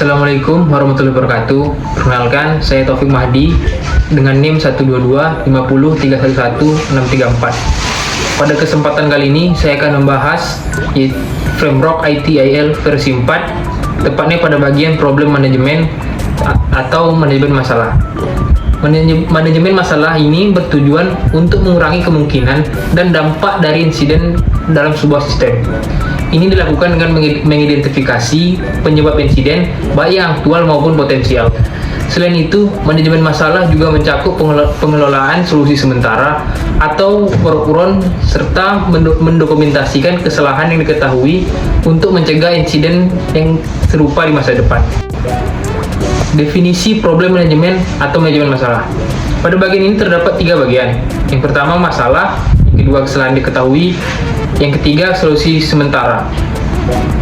Assalamualaikum warahmatullahi wabarakatuh. Perkenalkan, saya Taufik Mahdi dengan NIM 12250311634. Pada kesempatan kali ini, saya akan membahas framework ITIL versi 4, tepatnya pada bagian problem manajemen atau manajemen masalah. Manajemen masalah ini bertujuan untuk mengurangi kemungkinan dan dampak dari insiden dalam sebuah sistem. Ini dilakukan dengan mengidentifikasi penyebab insiden, baik yang aktual maupun potensial. Selain itu, manajemen masalah juga mencakup pengelolaan solusi sementara atau workaround serta mendokumentasikan kesalahan yang diketahui untuk mencegah insiden yang serupa di masa depan. Definisi problem manajemen atau manajemen masalah. Pada bagian ini terdapat 3 bagian. Yang pertama masalah, yang kedua kesalahan diketahui, yang ketiga solusi sementara.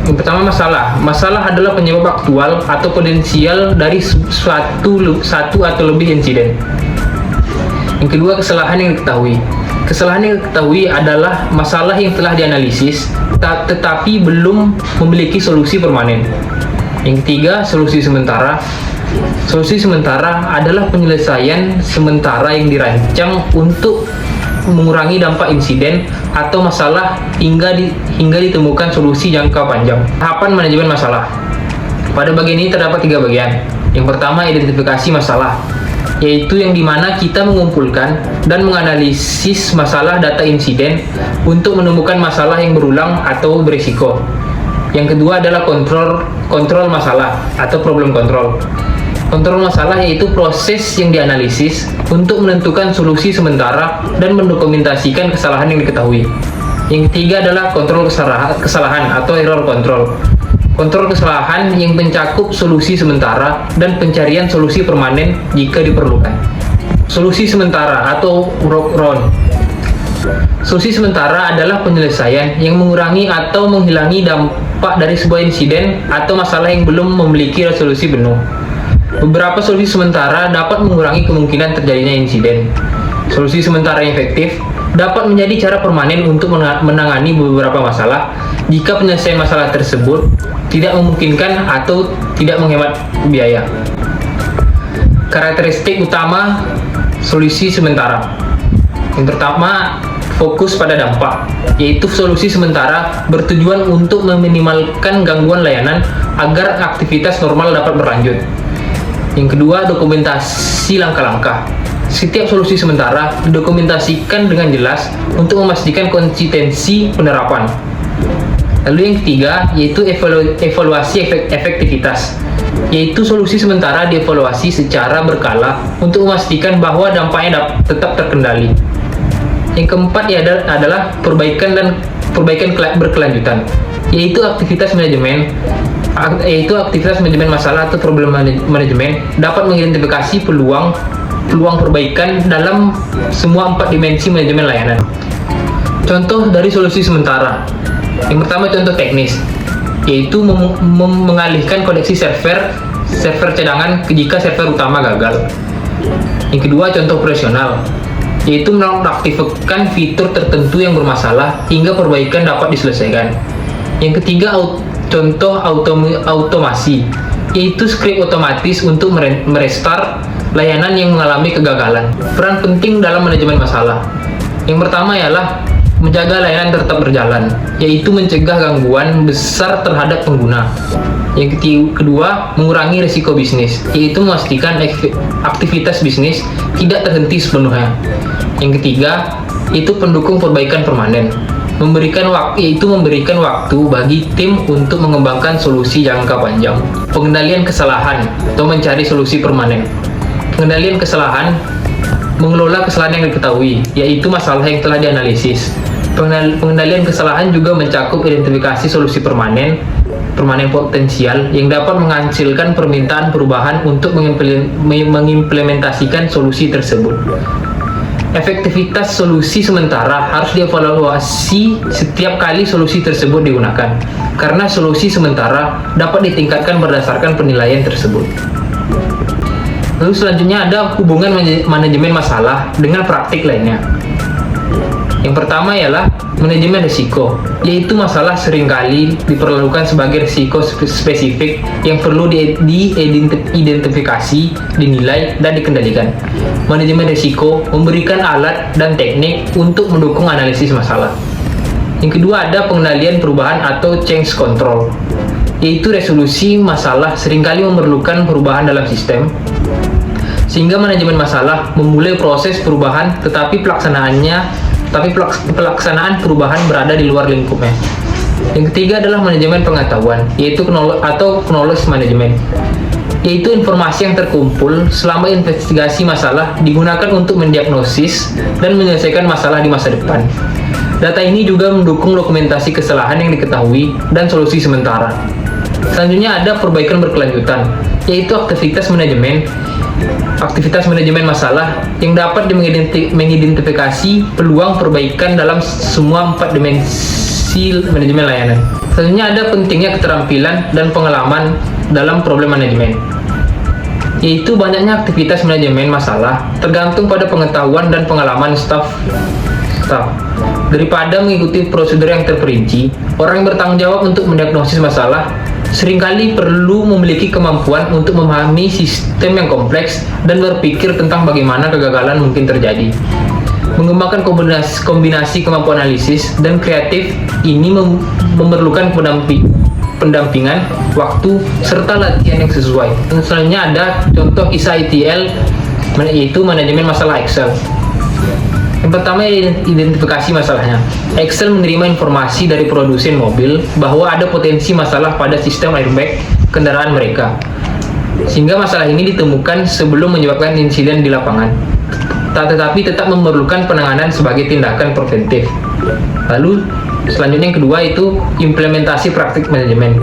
Yang pertama masalah. Masalah adalah penyebab aktual atau potensial dari satu atau lebih insiden. Yang kedua kesalahan yang diketahui. Kesalahan yang diketahui adalah masalah yang telah dianalisis tetapi belum memiliki solusi permanen. Yang ketiga solusi sementara. Solusi sementara adalah penyelesaian sementara yang dirancang untuk mengurangi dampak insiden atau masalah hingga ditemukan solusi jangka panjang. Tahapan manajemen masalah. Pada bagian ini terdapat 3 bagian. Yang pertama identifikasi masalah, yaitu yang dimana kita mengumpulkan dan menganalisis masalah data insiden untuk menemukan masalah yang berulang atau berisiko. Yang kedua adalah kontrol masalah atau problem control. Kontrol masalah yaitu proses yang dianalisis untuk menentukan solusi sementara dan mendokumentasikan kesalahan yang diketahui. Yang ketiga adalah kontrol kesalahan atau error control. Kontrol kesalahan yang mencakup solusi sementara dan pencarian solusi permanen jika diperlukan. Solusi sementara atau workaround. Solusi sementara adalah penyelesaian yang mengurangi atau menghilangi dampak dari sebuah insiden atau masalah yang belum memiliki resolusi penuh. Beberapa solusi sementara dapat mengurangi kemungkinan terjadinya insiden. Solusi sementara yang efektif dapat menjadi cara permanen untuk menangani beberapa masalah jika penyelesaian masalah tersebut tidak memungkinkan atau tidak menghemat biaya. Karakteristik utama solusi sementara. Yang pertama, fokus pada dampak, yaitu solusi sementara bertujuan untuk meminimalkan gangguan layanan agar aktivitas normal dapat berlanjut. Yang kedua, dokumentasi langkah-langkah. Setiap solusi sementara didokumentasikan dengan jelas untuk memastikan konsistensi penerapan. Lalu yang ketiga, yaitu evaluasi efektivitas, yaitu solusi sementara dievaluasi secara berkala untuk memastikan bahwa dampaknya tetap terkendali. Yang keempat adalah perbaikan berkelanjutan, yaitu aktivitas manajemen masalah atau problem manajemen dapat mengidentifikasi peluang perbaikan dalam semua 4 dimensi manajemen layanan. Contoh dari solusi sementara. Yang pertama contoh teknis, yaitu mengalihkan koneksi server cadangan jika server utama gagal. Yang kedua contoh operasional, yaitu mengaktifkan fitur tertentu yang bermasalah hingga perbaikan dapat diselesaikan. Yang ketiga contoh automasi, yaitu skrip otomatis untuk merestart layanan yang mengalami kegagalan. Peran penting dalam manajemen masalah. Yang pertama ialah menjaga layanan tetap berjalan, yaitu mencegah gangguan besar terhadap pengguna. Yang kedua, mengurangi risiko bisnis, yaitu memastikan aktivitas bisnis tidak terhenti sepenuhnya. Yang ketiga, itu pendukung perbaikan permanen, memberikan waktu bagi tim untuk mengembangkan solusi jangka panjang. Pengendalian kesalahan atau mencari solusi permanen. Pengendalian kesalahan, mengelola kesalahan yang diketahui, yaitu masalah yang telah dianalisis. Pengendalian kesalahan juga mencakup identifikasi solusi permanen potensial yang dapat menghasilkan permintaan perubahan untuk mengimplementasikan solusi tersebut. Efektivitas solusi sementara harus dievaluasi setiap kali solusi tersebut digunakan, karena solusi sementara dapat ditingkatkan berdasarkan penilaian tersebut. Lalu selanjutnya ada hubungan manajemen masalah dengan praktik lainnya. Yang pertama ialah manajemen risiko, yaitu masalah seringkali diperlukan sebagai risiko spesifik yang perlu diidentifikasi, dinilai, dan dikendalikan. Manajemen risiko memberikan alat dan teknik untuk mendukung analisis masalah. Yang kedua ada pengendalian perubahan atau change control, yaitu resolusi masalah seringkali memerlukan perubahan dalam sistem, sehingga manajemen masalah memulai proses perubahan tetapi pelaksanaan perubahan berada di luar lingkupnya. Yang ketiga adalah manajemen pengetahuan, yaitu knowledge management, yaitu informasi yang terkumpul selama investigasi masalah digunakan untuk mendiagnosis dan menyelesaikan masalah di masa depan. Data ini juga mendukung dokumentasi kesalahan yang diketahui dan solusi sementara. Selanjutnya ada perbaikan berkelanjutan, yaitu aktivitas manajemen masalah yang dapat mengidentifikasi peluang perbaikan dalam semua 4 dimensi manajemen layanan. Selanjutnya ada pentingnya keterampilan dan pengalaman dalam problem manajemen, yaitu banyaknya aktivitas manajemen masalah tergantung pada pengetahuan dan pengalaman staf. Daripada mengikuti prosedur yang terperinci, orang yang bertanggung jawab untuk mendiagnosis masalah seringkali perlu memiliki kemampuan untuk memahami sistem yang kompleks dan berpikir tentang bagaimana kegagalan mungkin terjadi. Mengembangkan kombinasi kemampuan analisis dan kreatif ini memerlukan pendampingan, waktu, serta latihan yang sesuai. Selanjutnya ada contoh kisah ETL, yaitu manajemen masalah Excel. Yang pertama, identifikasi masalahnya. Excel menerima informasi dari produsen mobil bahwa ada potensi masalah pada sistem airbag kendaraan mereka, sehingga masalah ini ditemukan sebelum menyebabkan insiden di lapangan, tetapi tetap memerlukan penanganan sebagai tindakan preventif. Lalu selanjutnya yang kedua itu implementasi praktik manajemen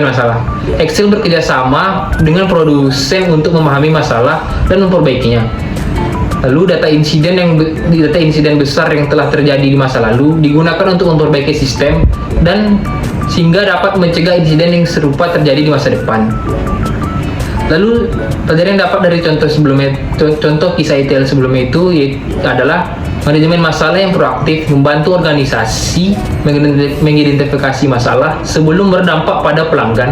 masalah. Excel bekerjasama dengan produsen untuk memahami masalah dan memperbaikinya. Lalu data insiden besar yang telah terjadi di masa lalu digunakan untuk memperbaiki sistem dan sehingga dapat mencegah insiden yang serupa terjadi di masa depan. Lalu pelajaran yang dapat dari contoh kisah ETL sebelumnya itu adalah manajemen masalah yang proaktif membantu organisasi mengidentifikasi masalah sebelum berdampak pada pelanggan.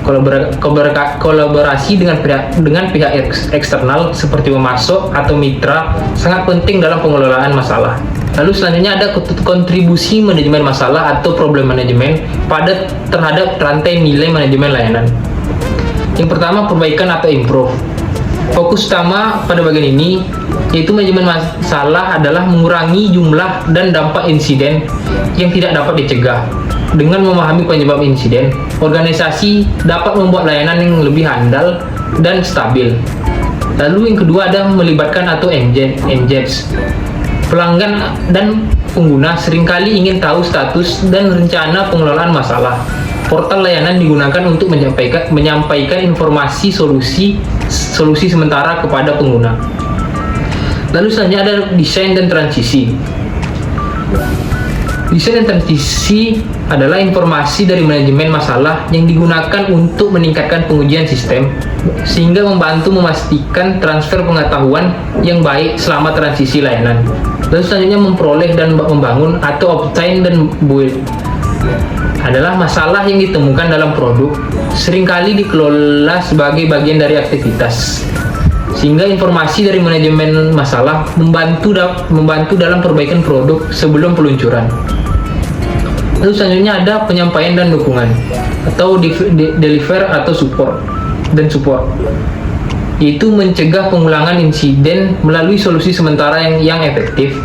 Kolaborasi dengan pihak eksternal seperti pemasok atau mitra sangat penting dalam pengelolaan masalah. Lalu selanjutnya ada kontribusi manajemen masalah atau problem manajemen terhadap rantai nilai manajemen layanan. Yang pertama, perbaikan atau improve. Fokus utama pada bagian ini yaitu manajemen masalah adalah mengurangi jumlah dan dampak insiden yang tidak dapat dicegah. Dengan memahami penyebab insiden, organisasi dapat membuat layanan yang lebih handal dan stabil. Lalu yang kedua ada melibatkan atau engage. Pelanggan dan pengguna seringkali ingin tahu status dan rencana pengelolaan masalah. Portal layanan digunakan untuk menyampaikan informasi solusi sementara kepada pengguna. Lalu selanjutnya ada desain dan transisi. Desain dan transisi adalah informasi dari manajemen masalah yang digunakan untuk meningkatkan pengujian sistem sehingga membantu memastikan transfer pengetahuan yang baik selama transisi layanan. Lalu selanjutnya memperoleh dan membangun atau obtain dan build adalah masalah yang ditemukan dalam produk seringkali dikelola sebagai bagian dari aktivitas, sehingga informasi dari manajemen masalah membantu dalam perbaikan produk sebelum peluncuran. Lalu selanjutnya ada penyampaian dan dukungan atau deliver atau support, yaitu mencegah pengulangan insiden melalui solusi sementara yang efektif,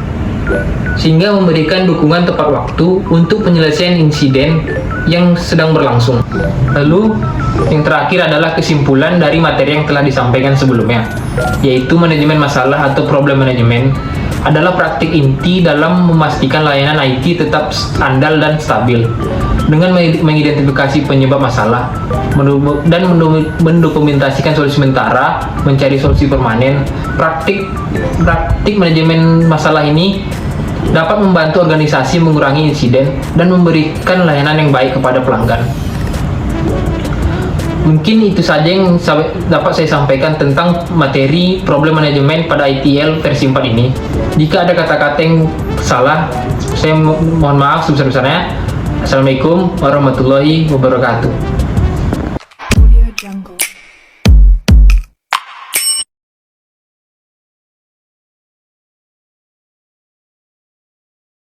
sehingga memberikan dukungan tepat waktu untuk penyelesaian insiden yang sedang berlangsung. Lalu yang terakhir adalah kesimpulan dari materi yang telah disampaikan sebelumnya, yaitu manajemen masalah atau problem management adalah praktik inti dalam memastikan layanan IT tetap andal dan stabil dengan mengidentifikasi penyebab masalah dan mendokumentasikan solusi sementara, mencari solusi permanen. Praktik manajemen masalah ini dapat membantu organisasi mengurangi insiden dan memberikan layanan yang baik kepada pelanggan. Mungkin itu saja yang dapat saya sampaikan tentang materi problem manajemen pada ETL versi 4 ini. Jika ada kata-kata yang salah, saya mohon maaf sebesar-besarnya. Assalamualaikum warahmatullahi wabarakatuh.